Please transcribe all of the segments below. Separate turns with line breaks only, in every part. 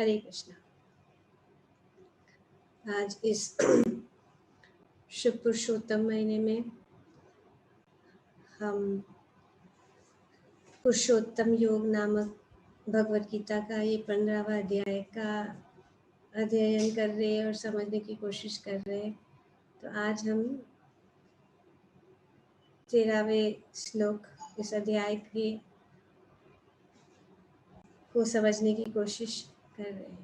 हरे कृष्णा। आज इस शुभ पुरुषोत्तम महीने में हम पुरुषोत्तम योग नामक भगवत गीता का ये 15वां अध्याय का अध्ययन कर रहे हैं और समझने की कोशिश कर रहे हैं। तो आज हम 13वें श्लोक इस अध्याय के को समझने की कोशिश कर रहे हैं।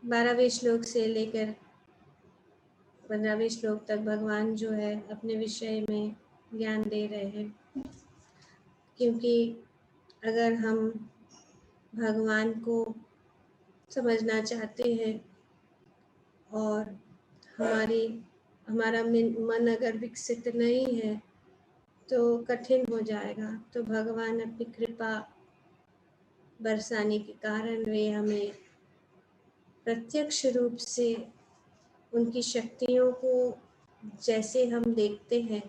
12वें श्लोक से लेकर 15वें श्लोक तक भगवान जो है अपने विषय में ज्ञान दे रहे हैं, क्योंकि अगर हम भगवान को समझना चाहते हैं और हमारा मन अगर विकसित नहीं है तो कठिन हो जाएगा। तो भगवान अपनी कृपा बरसाने के कारण वे हमें प्रत्यक्ष रूप से उनकी शक्तियों को जैसे हम देखते हैं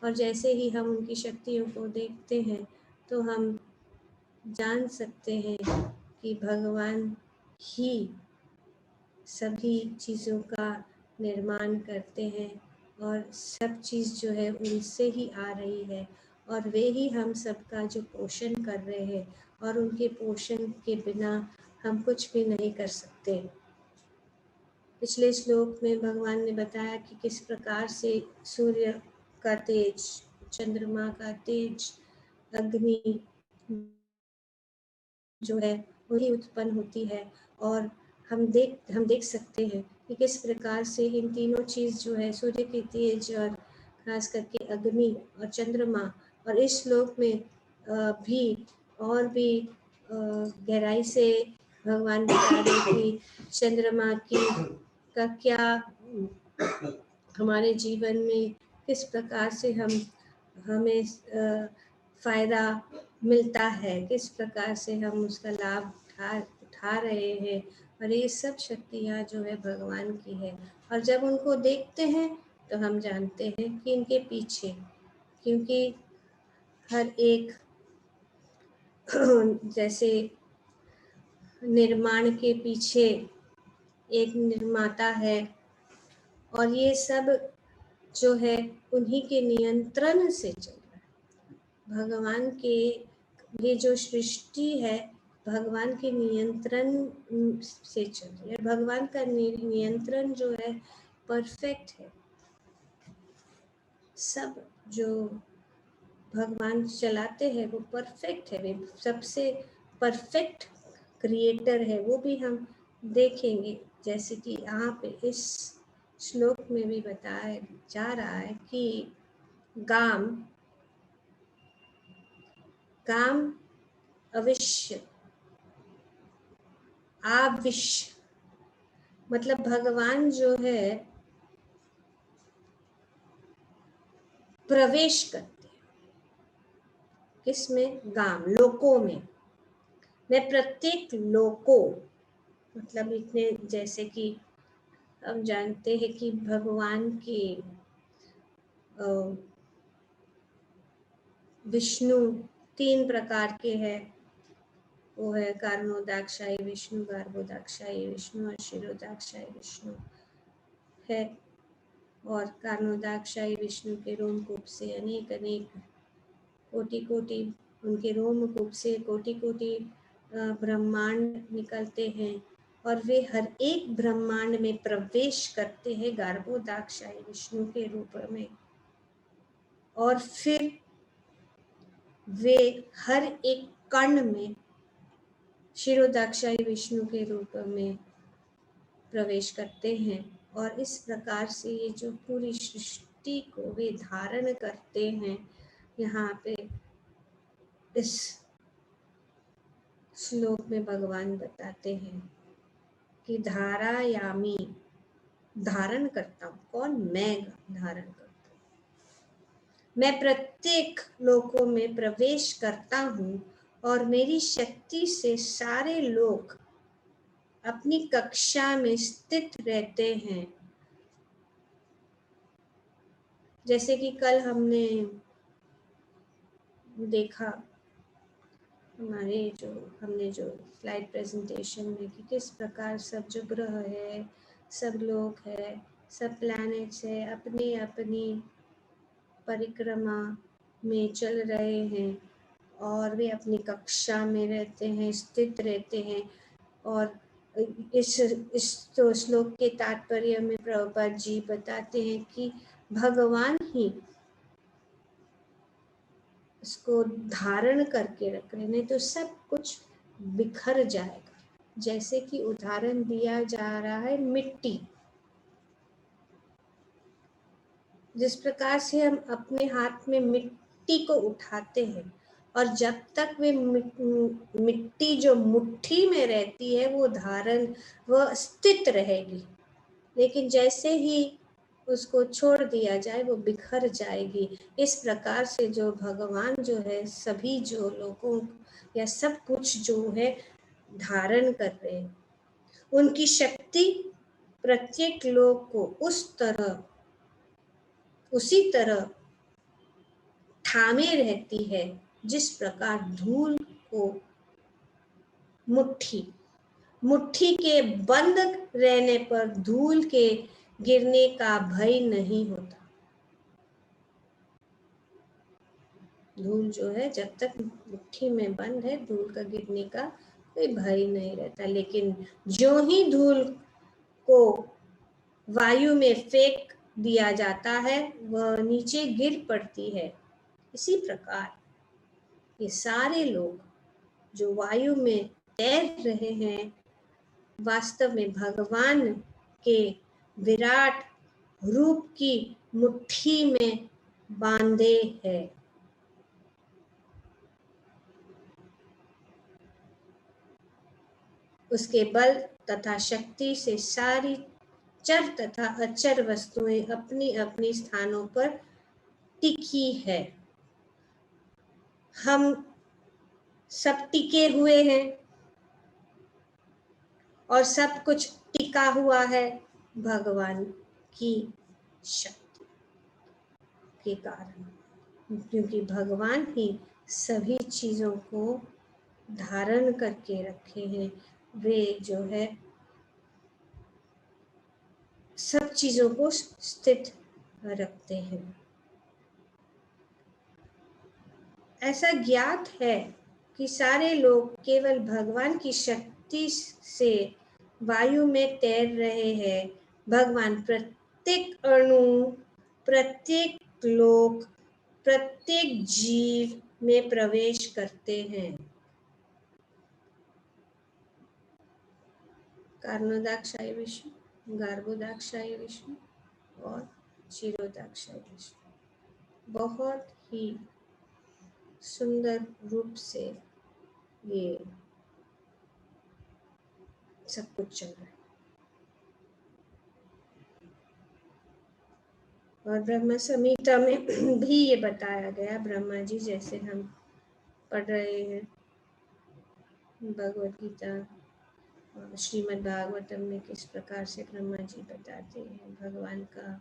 और जैसे ही हम उनकी शक्तियों को देखते हैं तो हम जान सकते हैं कि भगवान ही सभी चीज़ों का निर्माण करते हैं और सब चीज़ जो है उनसे ही आ रही है और वे ही हम सबका जो पोषण कर रहे हैं और उनके पोषण के बिना हम कुछ भी नहीं कर सकते। पिछले श्लोक में भगवान ने बताया कि किस प्रकार से सूर्य का तेज, चंद्रमा का तेज, अग्नि जो है वही उत्पन्न होती है और हम देख सकते हैं कि किस प्रकार से इन तीनों चीज़ जो है सूर्य की तेज और खास करके अग्नि और चंद्रमा और इस श्लोक में भी और भी गहराई से भगवान बता रहे कि चंद्रमा की का क्या हमारे जीवन में किस प्रकार से हमें फ़ायदा मिलता है, किस प्रकार से हम उसका लाभ उठा रहे हैं और ये सब शक्तियाँ जो है भगवान की है। और जब उनको देखते हैं तो हम जानते हैं कि इनके पीछे, क्योंकि हर एक जैसे निर्माण के पीछे एक निर्माता है और ये सब जो है उन्हीं के नियंत्रण से चल रहा है। भगवान के ये जो सृष्टि है भगवान के नियंत्रण से चल रही है। भगवान का नियंत्रण जो है परफेक्ट है। सब जो भगवान चलाते हैं वो परफेक्ट है, वे सबसे परफेक्ट क्रिएटर है। वो भी हम देखेंगे, जैसे कि यहाँ पे इस श्लोक में भी बताया जा रहा है कि गाम अविश्य आविश्य, मतलब भगवान जो है प्रवेश करते हैं किसमें? गाम, लोकों में। मैं प्रत्येक लोकों, मतलब इतने, जैसे कि हम जानते हैं कि भगवान की विष्णु 3 प्रकार के हैं। वो है कारणोदाक्षायी विष्णु, गर्भोदाक्षायी विष्णु और शिरोदाक्षायी विष्णु है। और कारणोदाक्षायी विष्णु के रोमकूप से अनेक कोटि उनके रोमकूप से कोटि ब्रह्मांड निकलते हैं और वे हर एक ब्रह्मांड में प्रवेश करते हैं गर्भोदाक्षायी विष्णु के रूप में। और फिर वे हर एक कण में शिरोदाक्षायी विष्णु के रूप में प्रवेश करते हैं और इस प्रकार से ये जो पूरी सृष्टि को वे धारण करते हैं। यहाँ पे इस श्लोक में भगवान बताते हैं कि धारायामी, धारण करता हूँ। कौन? मैं धारण करता हूँ। मैं प्रत्येक लोकों में प्रवेश करता हूँ और मेरी शक्ति से सारे लोग अपनी कक्षा में स्थित रहते हैं। जैसे कि कल हमने देखा हमारे जो हमने जो स्लाइड प्रेजेंटेशन में कि किस प्रकार सब जो ग्रह है, सब लोग है, सब प्लैनेट्स है, अपनी अपनी परिक्रमा में चल रहे हैं और वे अपनी कक्षा में रहते हैं, स्थित रहते हैं। और इस तो श्लोक के तात्पर्य में प्रभुपाद जी बताते हैं कि भगवान ही इसको धारण करके रख रहे, नहीं तो सब कुछ बिखर जाएगा। जैसे कि उदाहरण दिया जा रहा है मिट्टी, जिस प्रकार से हम अपने हाथ में मिट्टी को उठाते हैं और जब तक वे मिट्टी जो मुट्ठी में रहती है वो धारण, वह स्थित रहेगी, लेकिन जैसे ही उसको छोड़ दिया जाए वो बिखर जाएगी। इस प्रकार से जो भगवान जो है सभी जो लोगों या सब कुछ जो है धारण कर रहे हैं, उनकी शक्ति प्रत्येक लोग को उसी तरह थामे रहती है जिस प्रकार धूल को मुट्ठी के बंद रहने पर धूल के गिरने का भय नहीं होता। धूल जो है जब तक मुट्ठी में बंद है, धूल का गिरने का कोई भय नहीं रहता, लेकिन जो ही धूल को वायु में फेंक दिया जाता है वह नीचे गिर पड़ती है। इसी प्रकार ये सारे लोग जो वायु में तैर रहे हैं वास्तव में भगवान के विराट रूप की मुट्ठी में बांधे हैं। उसके बल तथा शक्ति से सारी चर तथा अचर वस्तुएं अपनी अपनी स्थानों पर टिकी है। हम सब टिके हुए हैं और सब कुछ टिका हुआ है भगवान की शक्ति के कारण, क्योंकि भगवान ही सभी चीजों को धारण करके रखे हैं। वे जो है सब चीजों को स्थित रखते हैं। ऐसा ज्ञात है कि सारे लोग केवल भगवान की शक्ति से वायु में तैर रहे हैं। भगवान प्रत्येक अणु, प्रत्येक लोक, प्रत्येक जीव में प्रवेश करते हैं। कारणोदाक्षाय विष्णु, गर्भोदाक्षाय विष्णु और क्षीरोदाक्षाय विष्णु। बहुत ही सुंदर रूप से ये सब कुछ चल रहा है। और ब्रह्म संहिता में भी ये बताया गया, ब्रह्मा जी जैसे हम पढ़ रहे हैं भगवद गीता और श्रीमद् भागवतम में किस प्रकार से ब्रह्मा जी बताते हैं भगवान का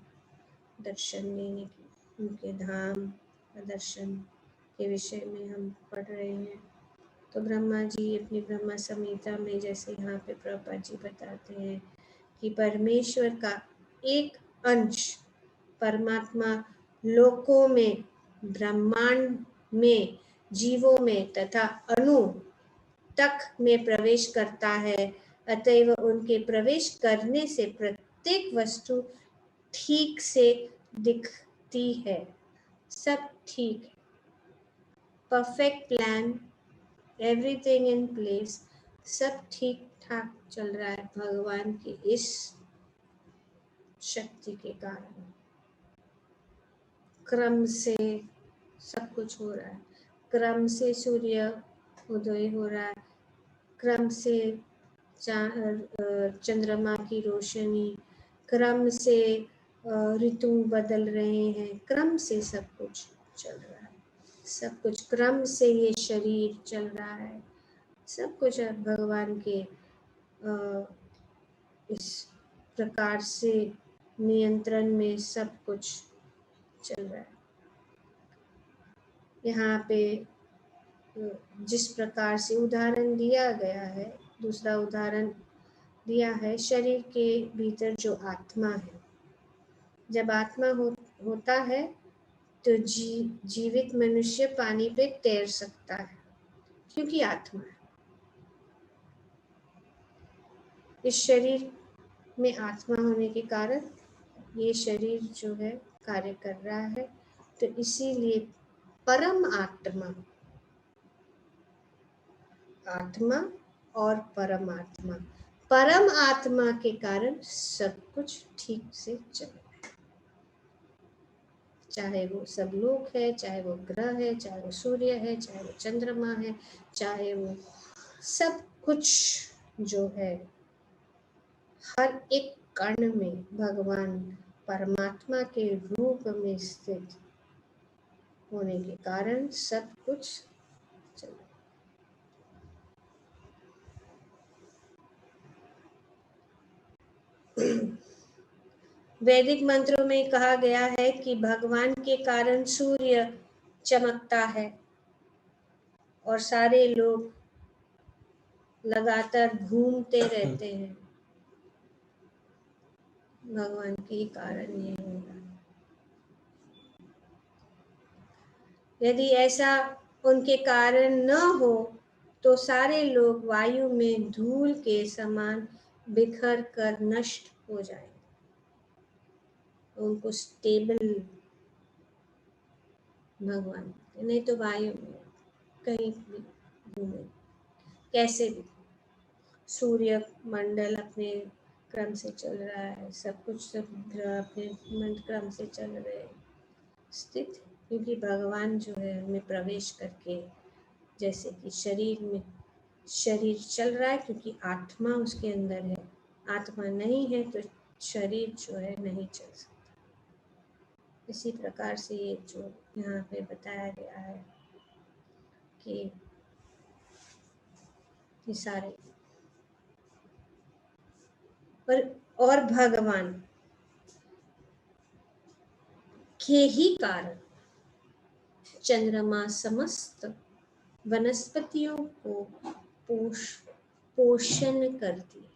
दर्शन लेने की, उनके धाम का दर्शन के विषय में हम पढ़ रहे हैं। तो ब्रह्मा जी अपनी ब्रह्म संहिता में जैसे यहाँ पे प्रभुपाद जी बताते हैं कि परमेश्वर का एक अंश परमात्मा लोकों में, ब्रह्मांड में, जीवों में तथा अणु तक में प्रवेश करता है। अतएव उनके प्रवेश करने से प्रत्येक वस्तु ठीक से दिखती है। सब ठीक, perfect plan, everything in place, सब ठीक ठाक चल रहा है भगवान की इस शक्ति के कारण। क्रम से सब कुछ हो रहा है, क्रम से सूर्य उदय हो रहा है, क्रम से चंद्रमा की रोशनी, क्रम से ऋतु बदल रहे हैं, क्रम से सब कुछ चल रहा है, सब कुछ क्रम से ये शरीर चल रहा है, सब कुछ भगवान के इस प्रकार से नियंत्रण में सब कुछ चल रहा है। यहाँ पे जिस प्रकार से उदाहरण दिया गया है, दूसरा उदाहरण दिया है, शरीर के भीतर जो आत्मा है, जब आत्मा होता है तो जीवित मनुष्य पानी पे तैर सकता है, क्योंकि आत्मा है। इस शरीर में आत्मा होने के कारण ये शरीर जो है कार्य कर रहा है, तो इसीलिए परम आत्मा, आत्मा और परमात्मा, परम आत्मा के कारण सब कुछ ठीक से चले, चाहे वो सब लोक है, चाहे वो ग्रह है, चाहे वो सूर्य है, चाहे वो चंद्रमा है, चाहे वो सब कुछ जो है, हर एक कण में भगवान परमात्मा के रूप में स्थित होने के कारण सब कुछ चल। वैदिक मंत्रों में कहा गया है कि भगवान के कारण सूर्य चमकता है और सारे लोग लगातार घूमते रहते हैं। भगवान के कारण ये होगा। यदि ऐसा उनके कारण न हो तो सारे लोग वायु में धूल के समान बिखर कर नष्ट हो जाएंगे। उनको स्टेबल भगवान, नहीं तो वायु में कहीं भी घूमे, कैसे भी सूर्य मंडल अपने क्रम से चल रहा है, सब कुछ सब ग्रह अपने क्रम से चल रहे स्थित, क्योंकि भगवान जो है हमें प्रवेश करके, जैसे कि शरीर में शरीर चल रहा है क्योंकि आत्मा उसके अंदर है, आत्मा नहीं है तो शरीर जो है नहीं चल सकता। इसी प्रकार से ये जो यहाँ पे बताया गया है कि ये सारे और भगवान के ही कारण चंद्रमा समस्त वनस्पतियों को पोषण करती है।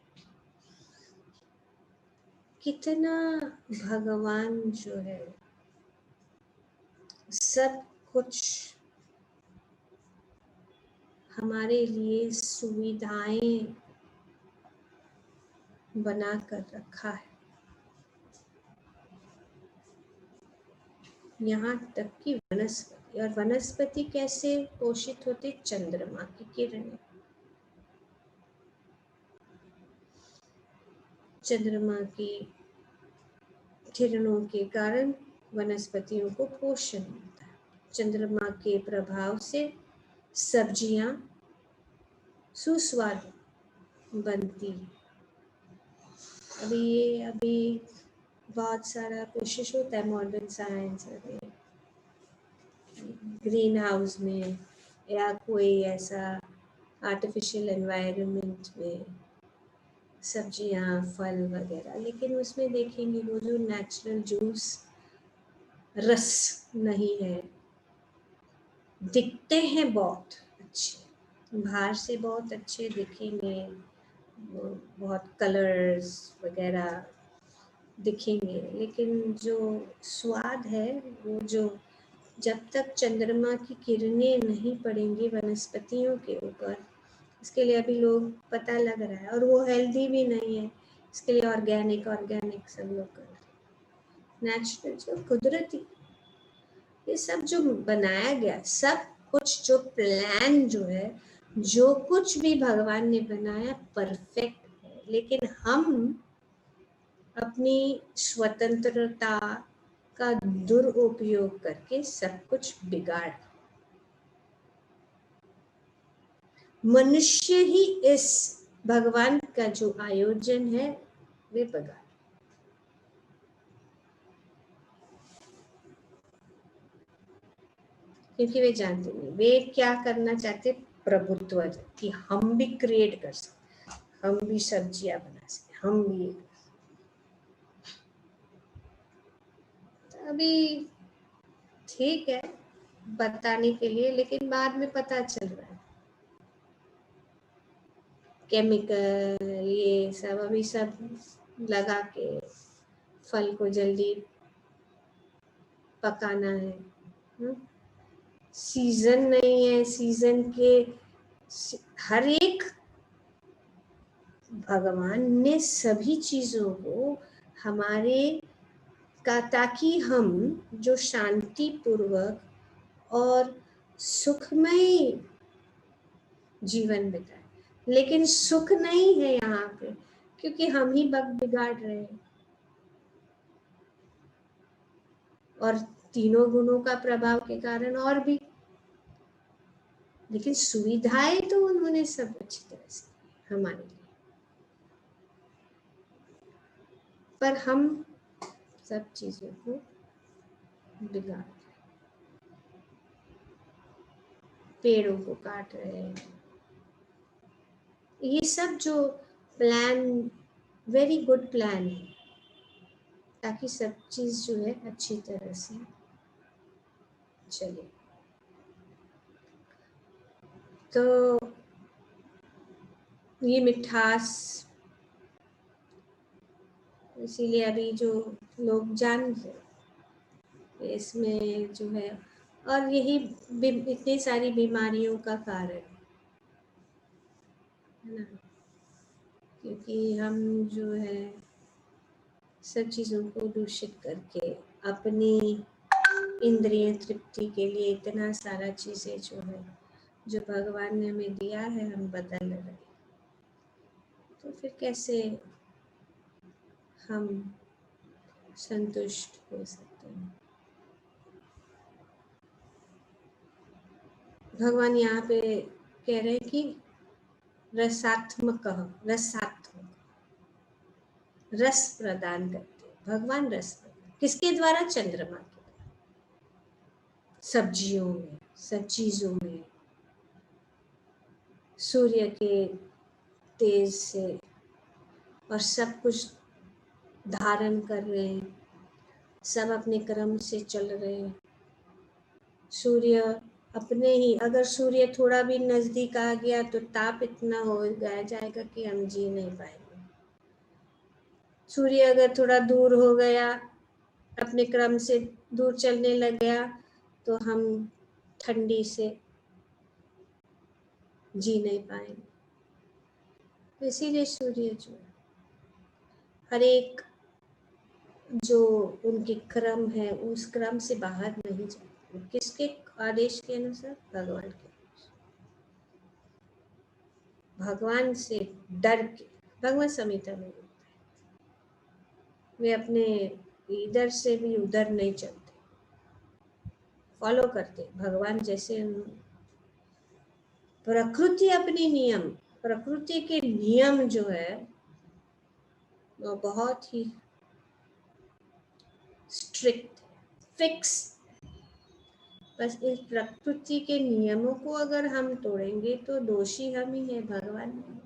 कितना भगवान जो है सब कुछ हमारे लिए सुविधाएं बना कर रखा है, यहाँ तक कि वनस्पति, और वनस्पति कैसे पोषित होती? चंद्रमा की किरणें, चंद्रमा की किरणों के कारण वनस्पतियों को पोषण मिलता है। चंद्रमा के प्रभाव से सब्जियां सुस्वाद बनती है। अभी बहुत सारा कोशिश होता है मॉडर्न साइंस में, ग्रीन हाउस में या कोई ऐसा आर्टिफिशियल एनवायरनमेंट में सब्जियां फल वगैरह, लेकिन उसमें देखेंगे वो जो नेचुरल जूस रस नहीं है। दिखते हैं बहुत अच्छे, बाहर से बहुत अच्छे दिखेंगे, बहुत कलर्स वगैरह दिखेंगे, लेकिन जो स्वाद है वो जो जब तक चंद्रमा की किरणें नहीं पड़ेंगी वनस्पतियों के ऊपर, इसके लिए अभी लोग पता लग रहा है, और वो हेल्दी भी नहीं है, इसके लिए ऑर्गेनिक सब लोग कर रहे हैं। नेचुरल जो कुदरती ये सब जो बनाया गया, सब कुछ जो प्लान जो है, जो कुछ भी भगवान ने बनाया परफेक्ट है, लेकिन हम अपनी स्वतंत्रता का दुरुपयोग करके सब कुछ बिगाड़, मनुष्य ही इस भगवान का जो आयोजन है वे बिगाड़, क्योंकि वे जानते नहीं, वे क्या करना चाहते, प्रभुत्व, कि हम भी क्रिएट कर सकते, हम भी सब्जियां बना सकते, हम भी। अभी ठीक है, बताने के लिए, लेकिन बाद में पता चल रहा है केमिकल ये सब अभी सब लगा के फल को जल्दी पकाना है। सीजन नहीं है, सीजन के हर एक भगवान ने सभी चीजों को हमारे का, ताकि हम जो शांति पूर्वक और सुखमय जीवन बिताए। लेकिन सुख नहीं है यहाँ पे, क्योंकि हम ही वक्त बिगाड़ रहे हैं। और तीनों गुणों का प्रभाव के कारण और भी, लेकिन सुविधाएं तो उन्होंने सब अच्छी तरह से हमारे लिए, पर हम सब चीजों को बिगाड़, पेड़ों को काट रहे हैं। ये सब जो प्लान, वेरी गुड प्लान है, ताकि सब चीज जो है अच्छी तरह से चले। तो ये मिठास, इसीलिए अभी जो लोग जान रहे इसमें जो है, और यही इतनी सारी बीमारियों का कारण है ना, क्योंकि हम जो है सब चीज़ों को दूषित करके अपनी इंद्रिय तृप्ति के लिए इतना सारा चीज़ें जो है, जो भगवान ने हमें दिया है, हम बदल रहे, तो फिर कैसे हम संतुष्ट हो सकते हैं। भगवान यहाँ पे कह रहे हैं कि रसात्मक, रस प्रदान करते, भगवान रस किसके द्वारा? चंद्रमा के द्वारा, सब्जियों में, सब चीजों में सूर्य के तेज से, और सब कुछ धारण कर रहे हैं, सब अपने क्रम से चल रहे हैं। सूर्य अपने ही, अगर सूर्य थोड़ा भी नजदीक आ गया तो ताप इतना हो जाएगा कि हम जी नहीं पाएंगे। सूर्य अगर थोड़ा दूर हो गया, अपने क्रम से दूर चलने लग गया, तो हम ठंडी से जी नहीं पाएंगे। तो इसीलिए सूर्य जो हर एक जो उनके क्रम है, उस क्रम से बाहर नहीं जाते। किसके आदेश के अनुसार? भगवान के। भगवान से डर के, भगवत संहिता में वे अपने इधर से भी उधर नहीं चलते, फॉलो करते भगवान जैसे। प्रकृति अपनी नियम, प्रकृति के नियम जो है वो बहुत ही स्ट्रिक्ट, फिक्स। बस इस प्रकृति के नियमों को अगर हम तोड़ेंगे तो दोषी हम ही है, भगवान नहीं।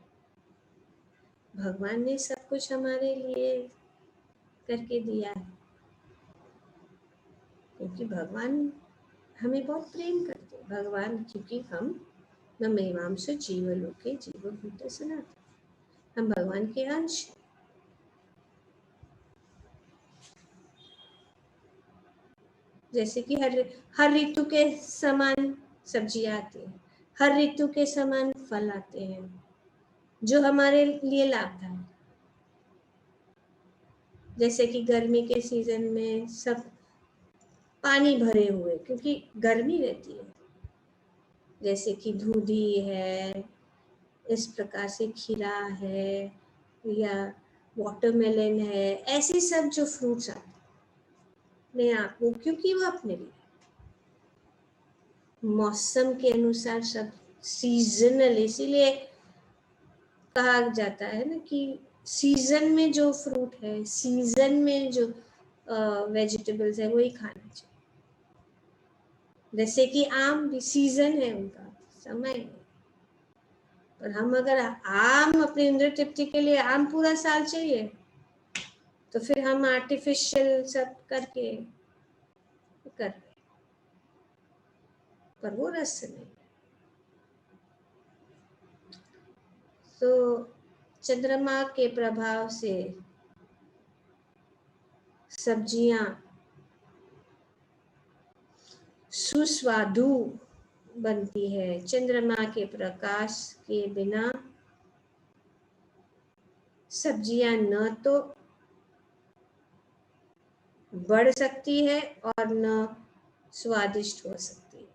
भगवान ने सब कुछ हमारे लिए करके दिया है, क्योंकि भगवान हमें बहुत प्रेम करते हैं। भगवान, क्योंकि हम ममेवांसो जीवलोके जीवभूत सनातन, हम भगवान के अंश। जैसे कि हर ऋतु के समान सब्जियां आती हैं, हर ऋतु के समान फल आते हैं जो हमारे लिए लाभदायक। जैसे कि गर्मी के सीजन में सब पानी भरे हुए, क्योंकि गर्मी रहती है। जैसे कि दूधी है, इस प्रकार से खीरा है, या वाटरमेलन है, ऐसे सब जो फ्रूट्स आते हैं आपको, क्योंकि वो अपने लिए मौसम के अनुसार सब सीजनल, इसीलिए कहा जाता है ना कि सीजन में जो फ्रूट है, सीजन में जो वेजिटेबल्स है, वही खाना चाहिए। जैसे कि आम भी सीजन है, उनका समय है, पर हम अगर आम अपने इंद्र तृप्ति के लिए आम पूरा साल चाहिए, तो फिर हम आर्टिफिशियल सब करके कर रहे। पर वो रस नहीं। तो चंद्रमा के प्रभाव से सब्जियां सुस्वादु बनती है। चंद्रमा के प्रकाश के बिना सब्जियां न तो बढ़ सकती है और न स्वादिष्ट हो सकती है।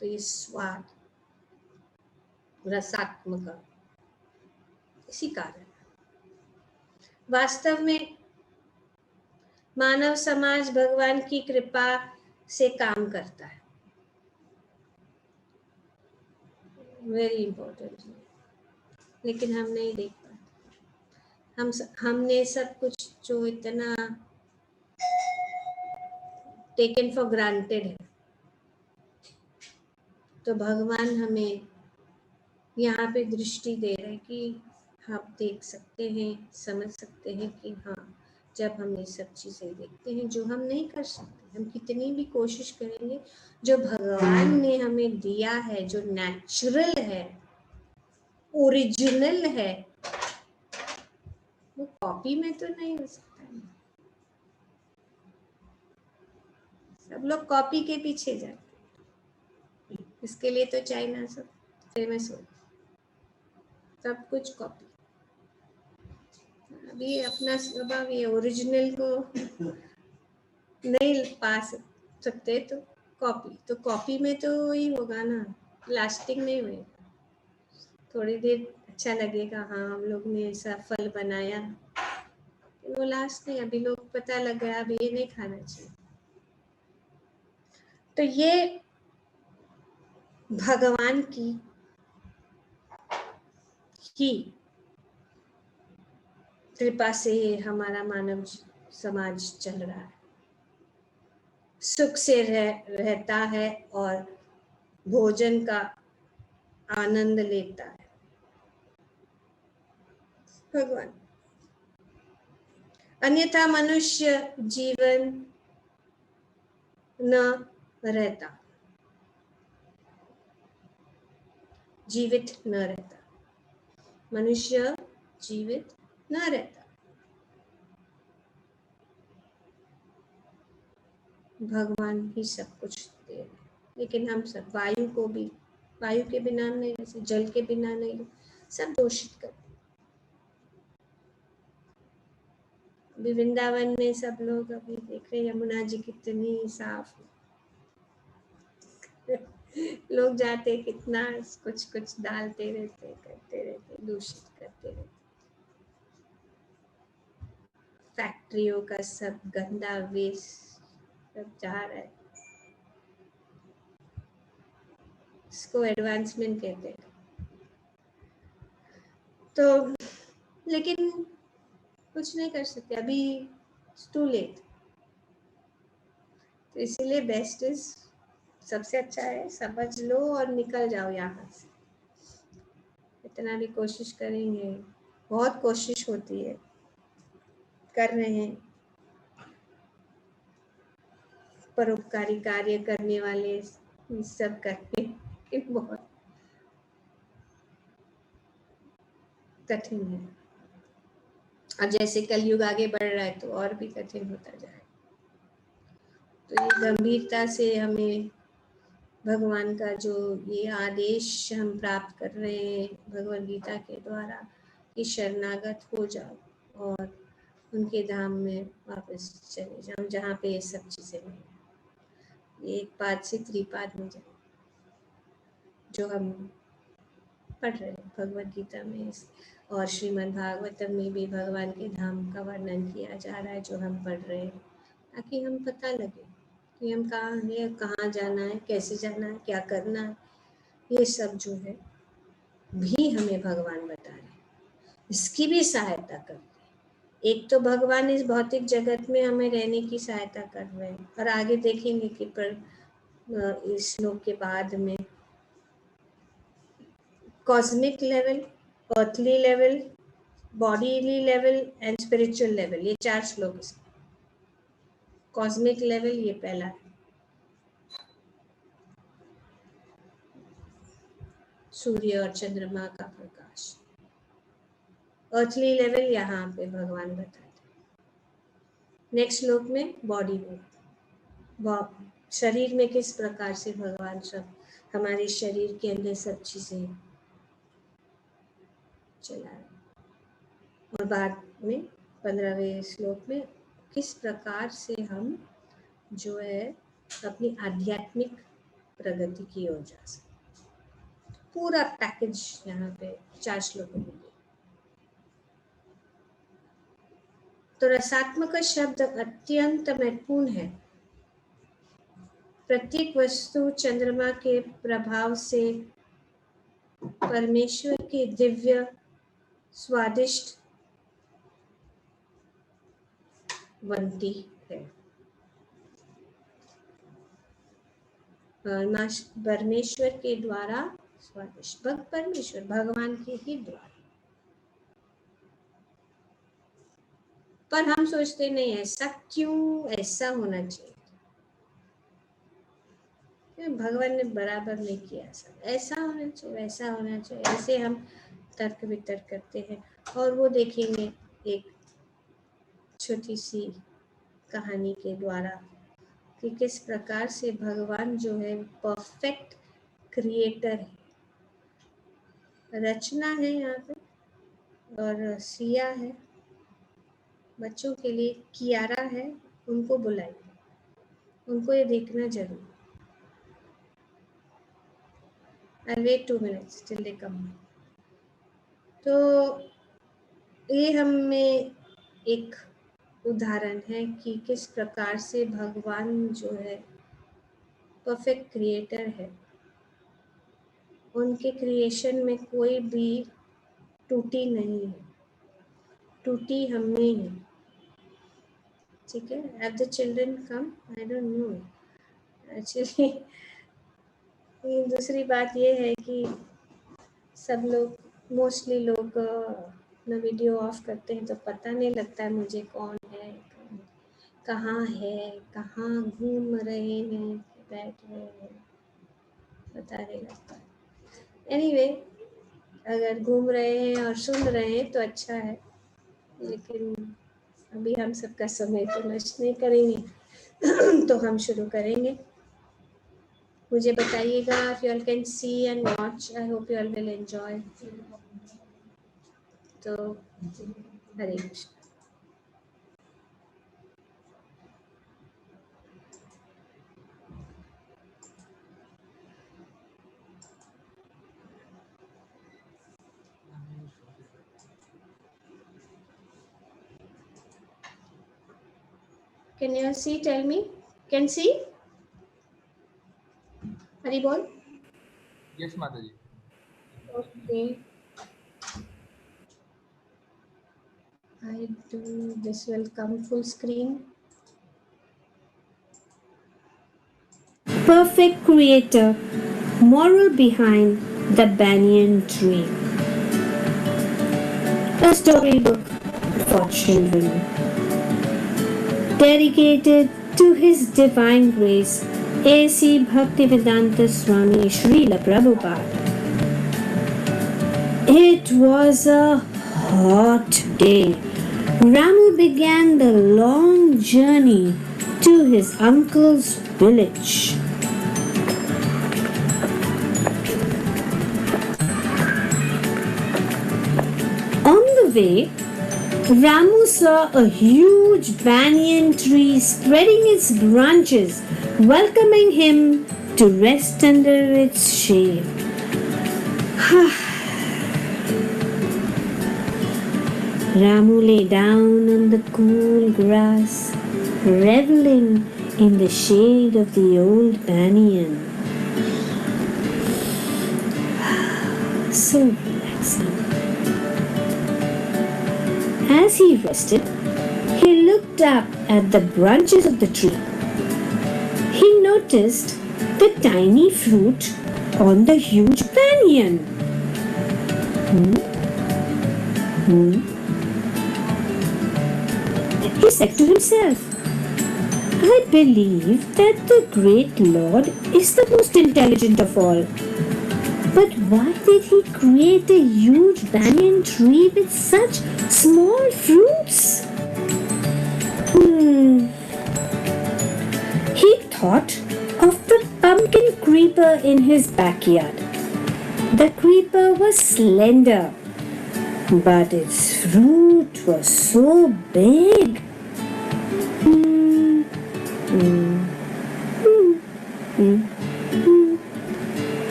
तो ये स्वाद रसात्मक इसी कारण वास्तव में मानव समाज भगवान की कृपा से काम करता है। Very important. लेकिन हम नहीं देख पाते। हमने सब कुछ जो इतना टेकन फॉर ग्रांटेड है, तो भगवान हमें यहाँ पे दृष्टि दे रहे हैं कि आप देख सकते हैं, समझ सकते हैं कि हाँ, जब हम ये सब चीज़ें देखते हैं जो हम नहीं कर सकते, हम कितनी भी कोशिश करेंगे, जो भगवान ने हमें दिया है, जो नेचुरल है, ओरिजिनल है, वो कॉपी में तो नहीं हो सकता है। सब लोग कॉपी के पीछे जाते हैं। इसके लिए तो चाइना सब फेमस हो, सब कुछ कॉपी। अभी अपना स्वभाव ये ओरिजिनल को नहीं पा सकते तो कॉपी में तो वही होगा ना, लास्टिंग नहीं होगा। थोड़ी देर अच्छा लगेगा, हाँ हम लोग ने ऐसा फल बनाया, वो लास्ट नहीं। अभी लोग पता लग गया अभी ये नहीं खाना चाहिए। तो ये भगवान की ही कृपा से हमारा मानव समाज चल रहा है, सुख से रहता है और भोजन का आनंद लेता है। भगवान, अन्यथा मनुष्य जीवन न रहता, जीवित न रहता, मनुष्य जीवित न रहता। भगवान ही सब कुछ दे रहे, लेकिन हम सब वायु को भी, वायु के बिना नहीं रह सकते, जल के बिना नहीं, सब दूषित कर। अभी वृंदावन में सब लोग अभी देख रहे यमुना जी कितनी साफ, लोग जाते कितना कुछ कुछ डालते रहते, करते रहते, दूषित करते रहते। फैक्ट्रियों का सब गंदा वेस्ट सब जा रहा है, इसको एडवांसमेंट कहते हैं। तो लेकिन कुछ नहीं कर सकते, अभी टू लेट। तो इसीलिए बेस्ट इज, सबसे अच्छा है समझ लो और निकल जाओ यहाँ से। इतना भी कोशिश करेंगे, बहुत कोशिश होती है, कर रहे हैं, परोपकारी कार्य करने वाले सब करते हैं, बहुत कठिन है। अब जैसे कलयुग आगे बढ़ रहा है तो और भी कठिन होता जाए। तो ये गंभीरता से हमें भगवान का जो ये आदेश हम प्राप्त कर रहे हैं भगवद गीता के द्वारा कि शरणागत हो जाओ और उनके धाम में वापस चले जाओ जहाँ पे ये सब चीज़ें नहीं, ये एक पाद से त्रिपाद में जाए जो हम पढ़ रहे हैं भगवद गीता में। और श्रीमद् भागवतम में भी भगवान के धाम का वर्णन किया जा रहा है जो हम पढ़ रहे हैं, ताकि हम पता लगे कि हम कहाँ हैं, कहाँ जाना है, कैसे जाना है, क्या करना है। ये सब जो है भी हमें भगवान बता रहे हैं, इसकी भी सहायता करते हैं। एक तो भगवान इस भौतिक जगत में हमें रहने की सहायता कर रहे हैं, और आगे देखेंगे कि पर इस श्लोक के बाद में cosmic level, earthly level, bodily level and spiritual level, ये 4 श्लोक। कॉस्मिक लेवल ये पहला है, सूर्य और चंद्रमा का प्रकाश। अर्थली लेवल यहाँ पे भगवान बताते। नेक्स्ट श्लोक में बॉडी में, शरीर में किस प्रकार से भगवान सब हमारे शरीर के अंदर सब चीजें चला रहे, और बाद में 15वें श्लोक में किस प्रकार से हम जो है अपनी आध्यात्मिक प्रगति की ओर जा सकते। पूरा पैकेज यहाँ पे 4 श्लोकों में। तो रसात्मक शब्द अत्यंत महत्वपूर्ण है। प्रत्येक वस्तु चंद्रमा के प्रभाव से परमेश्वर की दिव्य स्वादिष्ट बनती है। परमेश्वर के द्वारा स्वादिष्ट, परमेश्वर भगवान के ही द्वारा। पर हम सोचते नहीं ऐसा क्यों, ऐसा होना चाहिए, भगवान ने बराबर नहीं किया, सब ऐसा होना चाहिए, वैसा होना चाहिए, ऐसे हम तर्क वितर्क करते हैं। और वो देखेंगे एक छोटी सी कहानी के द्वारा कि किस प्रकार से भगवान जो है परफेक्ट क्रिएटर है, रचना है यहाँ पे, और सिया है, बच्चों के लिए कियारा है, उनको बुलाइए, उनको ये देखना जरूर। I'll wait 2 minutes till they come. तो ये हमें एक उदाहरण है कि किस प्रकार से भगवान जो है परफेक्ट क्रिएटर है। उनके क्रिएशन में कोई भी टूटी नहीं है, टूटी हम में है। ठीक है, have the children come? I don't know. Actually, दूसरी बात ये है कि सब लोग मोस्टली लोग अपना वीडियो ऑफ करते हैं तो पता नहीं लगता है मुझे कौन है, कहाँ है, कहाँ घूम रहे हैं, बैठ रहे हैं, पता नहीं लगता। एनीवे, अगर घूम रहे हैं और सुन रहे हैं तो अच्छा है, लेकिन अभी हम सबका समय तो नष्ट नहीं करेंगे। तो हम शुरू करेंगे। मुझे बताइएगा if you all can see and watch. I hope you all will enjoy. तो हरे Krishna. Can you see? Tell me. Can see? हरी बोल।
Yes, Mataji.
Okay. I do. This will come full screen.
Perfect creator, moral behind the banyan tree. A storybook for children. Dedicated to His Divine Grace, A.C. Bhaktivedanta Swami Srila Prabhupada. It was a hot day. Ramu began the long journey to his uncle's village. On the way, Ramu saw a huge banyan tree spreading its branches, welcoming him to rest under its shade. Ramu lay down on the cool grass, reveling in the shade of the old banyan. So relaxing. As he rested, he looked up at the branches of the tree. He noticed the tiny fruit on the huge banyan. He said to himself, I believe that the great Lord is the most intelligent of all. But why did he create a huge banyan tree with such small fruits? He thought of the pumpkin creeper in his backyard. The creeper was slender, but its fruit was so big.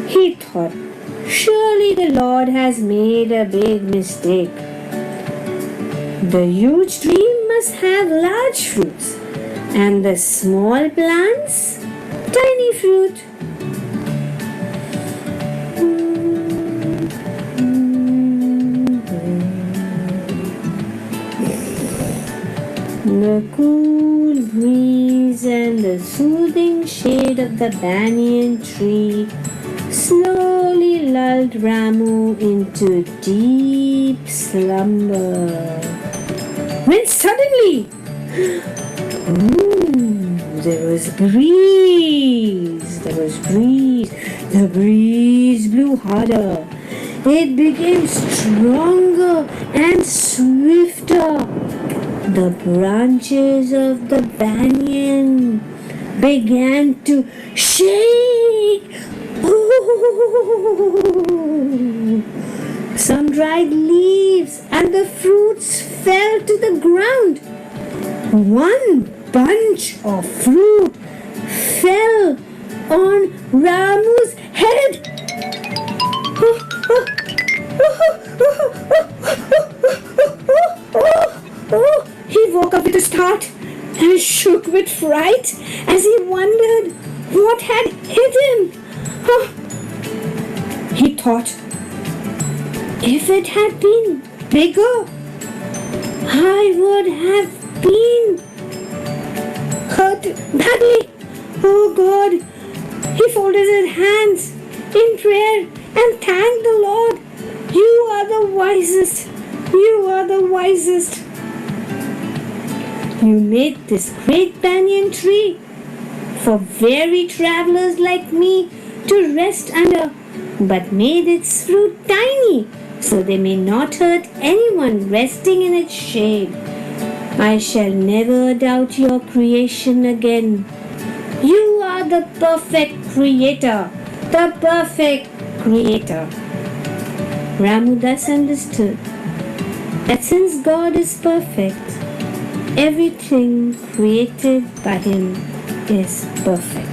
He thought, surely the Lord has made a big mistake. The huge tree must have large fruits, and the small plants, tiny fruit. The cool breeze and the soothing shade of the banyan tree slowly lulled Ramu into deep slumber. When suddenly, there was breeze. The breeze blew harder. It became stronger and swifter. The branches of the banyan began to shake. Some dried leaves and the fruits fell to the ground. One bunch of fruit fell on Ramu's head. He woke up with a start and shook with fright as he wondered what had hit him. He thought, if it had been bigger, I would have been hurt badly. Oh God! He folded his hands in prayer and thanked the Lord. You are the wisest. You are the wisest. You made this great banyan tree for weary travelers like me to rest under, but made its fruit tiny so they may not hurt anyone resting in its shade. I shall never doubt your creation again. You are the perfect creator, the perfect creator. Ramu thus understood that since God is perfect, everything created by him is perfect.